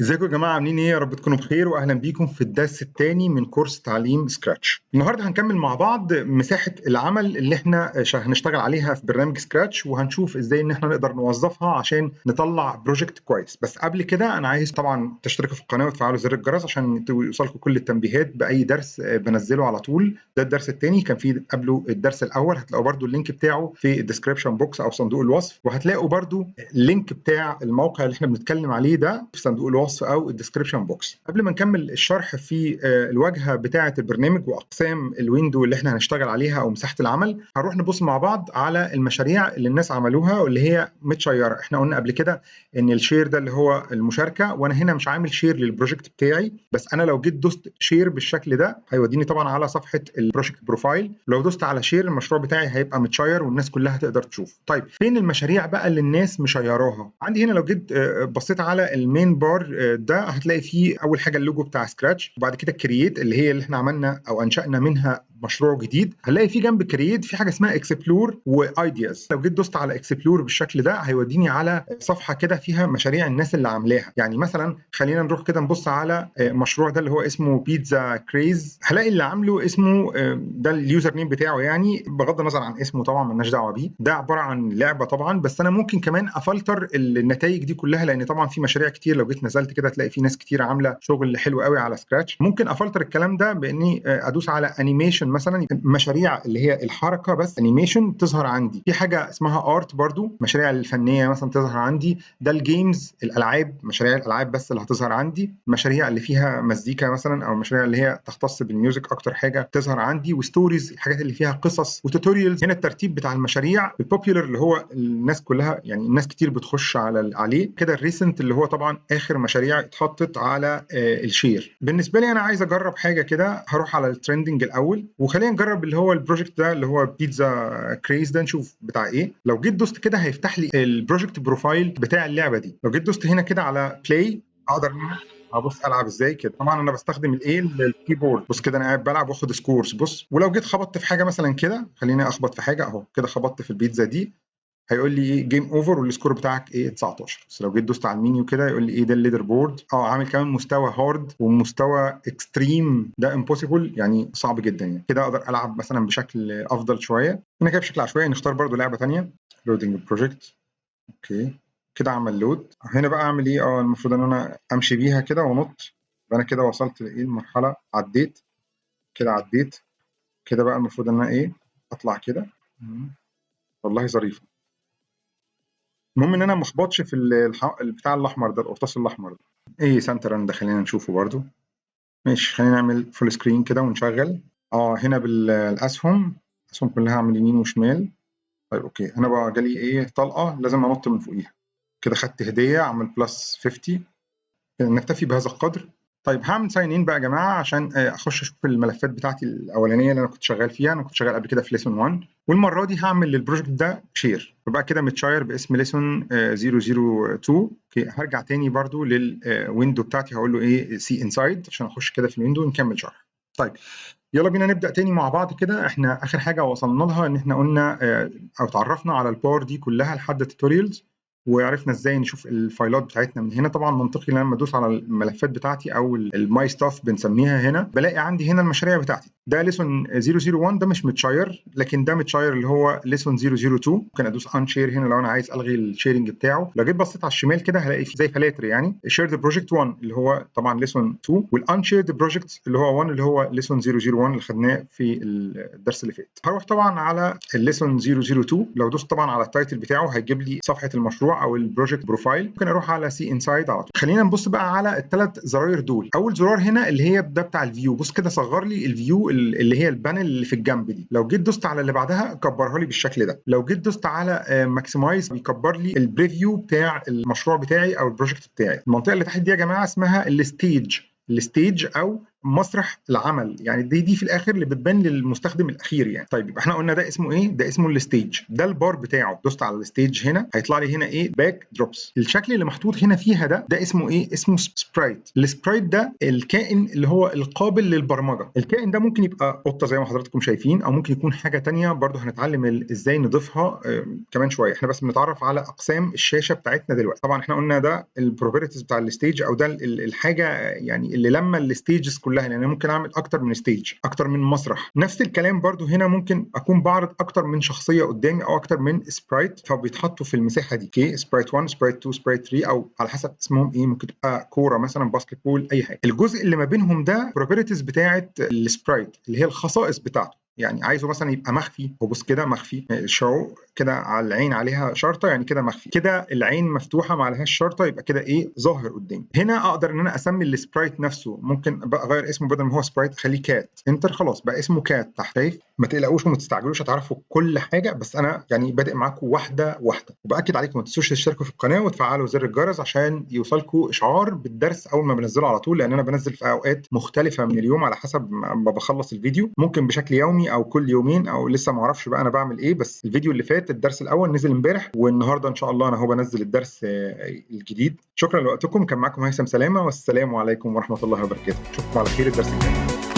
ازيكم يا جماعه؟ عاملين ايه؟ يا رب تكونوا بخير واهلا بيكم في الدرس الثاني من كورس تعليم سكراتش. النهارده هنكمل مع بعض مساحه العمل اللي احنا هنشتغل عليها في برنامج سكراتش، وهنشوف ازاي ان احنا نقدر نوظفها عشان نطلع بروجكت كويس. بس قبل كده انا عايز طبعا تشتركوا في القناه وتفعلوا زر الجرس عشان يوصلكم كل التنبيهات باي درس بنزله على طول. ده الدرس الثاني، كان في قبله الدرس الاول، هتلاقوا برده اللينك بتاعه في الديسكربشن بوكس او صندوق الوصف، وهتلاقوا برده اللينك بتاع الموقع اللي احنا بنتكلم عليه ده في صندوق الوصف او الديسكربشن بوكس. قبل ما نكمل الشرح في الواجهه بتاعه البرنامج واقسام الويندو اللي احنا هنشتغل عليها او مساحه العمل، هنروح نبص مع بعض على المشاريع اللي الناس عملوها واللي هي متشيره. احنا قلنا قبل كده ان الشير ده اللي هو المشاركه، وانا هنا مش عامل شير للبروجكت بتاعي، بس انا لو جيت دوست شير بالشكل ده هيوديني طبعا على صفحه البروجكت بروفايل. لو دوست على شير المشروع بتاعي هيبقى متشير والناس كلها تقدر تشوف. طيب فين المشاريع بقى اللي الناس مشيراها؟ عندي هنا لو جيت بصيت على المين بار ده هتلاقي فيه اول حاجه اللوجو بتاع سكراتش، وبعد كده كرييت اللي هي اللي احنا عملنا او انشأنا منها مشروع جديد. هنلاقي في جنب كرييت في حاجه اسمها اكسبلور وايدياز. لو جيت دوست على اكسبلور بالشكل ده هيوديني على صفحه كده فيها مشاريع الناس اللي عاملاها. يعني مثلا خلينا نروح كده نبص على مشروع ده اللي هو اسمه بيتزا كريز. هلاقي اللي عامله اسمه ده اليوزر نيم بتاعه، يعني بغض النظر عن اسمه طبعا مالناش دعوه بيه، ده عباره عن لعبه طبعا. بس انا ممكن كمان افلتر النتائج دي كلها، لان طبعا في مشاريع كتير. لو جيت نزلت كده هتلاقي في ناس كتير عامله شغل حلو قوي على سكراتش. ممكن افلتر الكلام ده باني ادوس على انيميشن مثلا، مشاريع اللي هي الحركه بس انيميشن تظهر عندي. في حاجه اسمها ارت برضو، مشاريع الفنيه مثلا تظهر عندي. ده الجيمز الالعاب، مشاريع الالعاب بس اللي هتظهر عندي. مشاريع اللي فيها مزيكا مثلا او مشاريع اللي هي تختص بالميوزك اكتر حاجه تظهر عندي. وستوريز الحاجات اللي فيها قصص، وتوتوريالز. هنا الترتيب بتاع المشاريع، البوبيولر اللي هو الناس كلها يعني الناس كتير بتخش عليه كده. الريسنت اللي هو طبعا اخر مشاريع اتحطت على الشير. بالنسبه لي انا عايز اجرب حاجه كده، هروح على الترندنج الاول وخلينا نجرب اللي هو البروجكت ده اللي هو بيتزا كريز ده، نشوف بتاع ايه. لو جيت دوست كده هيفتح لي البروجكت بروفايل بتاع اللعبه دي. لو جيت دوست هنا كده على بلاي اقدر ابص العب ازاي كده. طبعا انا بستخدم الايه الكيبورد. بص كده انا قاعد بلعب واخد سكورز. بص، ولو جيت خبطت في حاجه مثلا كده، خليني اخبط في حاجه اهو كده، خبطت في البيتزا دي هيقول لي ايه جيم اوفر والسكور بتاعك ايه 19. بس لو جيت دوست على المنيو كده يقول لي ايه ده الليدر بورد. عامل كمان مستوى هارد ومستوى اكستريم، ده امبوسيبل يعني صعب جدا. يعني كده اقدر العب مثلا بشكل افضل شويه. هنا كده بشكل عشوائي نختار برده لعبه ثانيه. لودنج بروجكت. اوكي كده عمل لود. هنا بقى اعمل ايه؟ المفروض ان انا امشي بيها كده ونط. انا كده وصلت لايه المرحله، عديت كده، عديت كده. بقى المفروض ان انا ايه اطلع كده. والله ظريفه. المهم ان انا ما اخبطش في البتاع الاحمر ده، القرطاس الاحمر ده. ايه سنترن ده؟ خلينا نشوفه برضو. ماشي، خلينا نعمل فول سكرين كده ونشغل. هنا بالاسهم، الاسهم كلها اعمل يمين وشمال. طيب اوكي، هنا بقى جالي ايه طلقه لازم انط من فوقيها كده. خدت هديه، اعمل بلس 50. نكتفي بهذا القدر. طيب هعمل ساين ان بقى يا جماعه عشان اخش اشوف الملفات بتاعتي الاولانيه اللي انا كنت شغال فيها. انا كنت شغال قبل كده في ليسون 1، والمره دي هعمل للبروجكت ده شير، فبقى كده متشاير باسم ليسون 002. اوكي، هرجع تاني برضو للويندو بتاعتي، هقول له ايه سي انسايد عشان اخش كده في الويندو ونكمل شرح. طيب يلا بينا نبدا تاني مع بعض كده. احنا اخر حاجه وصلنا لها ان احنا قلنا او تعرفنا على الباور دي كلها لحد التوتوريالز، وعرفنا ازاي نشوف الفايلات بتاعتنا من هنا. طبعا منطقي لما ادوس على الملفات بتاعتي او الماي ستاف بنسميها هنا، بلاقي عندي هنا المشاريع بتاعتي. ده ليسون 001 ده مش متشاير، لكن ده متشاير اللي هو ليسون 002. ممكن ادوس ان شير هنا لو انا عايز الغي الشيرنج بتاعه. لو جيت بصيت على الشمال كده هلاقي في زي فلاتر، يعني شيرد بروجكت 1 اللي هو طبعا ليسون 2، والان شيرد بروجكت اللي هو 1 اللي هو ليسون 001 اللي خدناه في الدرس اللي فات. هروح طبعا على الليسون 002. لو دوست طبعا على التايتل بتاعه هيجيب لي صفحه المشروع او البروجكت بروفايل. ممكن اروح على سي انسايد على طول. خلينا نبص بقى على الثلاث زراير دول. اول زرار هنا اللي هي ده بتاع الفيو. بص كده صغر لي الفيو اللي هي البانل اللي في الجنب دي. لو جيت دوست على اللي بعدها كبرها لي بالشكل ده. لو جيت دوست على ماكسمايز بيكبر لي البريفيو بتاع المشروع بتاعي او البروجكت بتاعي. المنطقه اللي تحت دي يا جماعه اسمها الستيج او مسرح العمل، يعني دي في الاخر اللي بتبان للمستخدم الاخير يعني. طيب يبقى احنا قلنا ده اسمه ايه؟ ده اسمه الستيج. ده البار بتاعه، دوست على الستيج هنا هيطلع لي هنا ايه؟ باك دروبس. الشكل اللي محطوط هنا فيها ده اسمه ايه؟ اسمه سبرايت. السبرايت ده الكائن اللي هو القابل للبرمجه. الكائن ده ممكن يبقى قطه زي ما حضراتكم شايفين، او ممكن يكون حاجه تانية برضو هنتعلم ازاي نضيفها كمان شويه. احنا بس بنتعرف على اقسام الشاشه بتاعتنا دلوقتي. طبعا احنا قلنا ده البروبرتيز بتاع الستيج، او ده الحاجه يعني اللي لما الستيجز كلها، لان انا ممكن اعمل اكتر من ستيج، اكتر من مسرح. نفس الكلام برضو هنا ممكن اكون بعرض اكتر من شخصيه قدامي او اكتر من سبرايت، فبيتحطوا في المساحه دي. اوكي، سبرايت 1 سبرايت 2 سبرايت 3، او على حسب اسمهم ايه، ممكن تبقى كوره مثلا، باسكت بول، اي حاجه. الجزء اللي ما بينهم ده بروبرتيز بتاعه السبرايت، اللي هي الخصائص بتاعته. يعني عايزه مثلا يبقى مخفي، وبص كده مخفي، شو كده على العين عليها شرطه، يعني كده مخفي. كده العين مفتوحه ما عليهاش شرطه، يبقى كده ايه؟ ظاهر قدامي. هنا اقدر ان انا اسمي السبرايت نفسه، ممكن بقى اغير اسمه، بدل ما هو سبرايت اخليه كات. انتر، خلاص بقى اسمه كات تحت. شايف؟ ما تقلقوش وما تستعجلوش، هتعرفوا كل حاجه، بس انا يعني بادئ معاكم واحده واحده. وباكد عليكم ما تنسوش تشتركوا في القناه وتفعلوا زر الجرس عشان يوصلكم اشعار بالدرس اول ما بنزله على طول، لان انا بنزل في اوقات مختلفه من اليوم على حسب ما بخلص الفيديو، ممكن بشكل يومي او كل يومين، او لسه ما اعرفش بقى انا بعمل ايه. بس الفيديو اللي فات الدرس الاول نزل امبارح، والنهارده ان شاء الله انا هو بنزل الدرس الجديد. شكرا لوقتكم، كان معاكم هيثم سلامه، والسلام عليكم ورحمه الله وبركاته. اشوفكم على خير الدرس الجاي.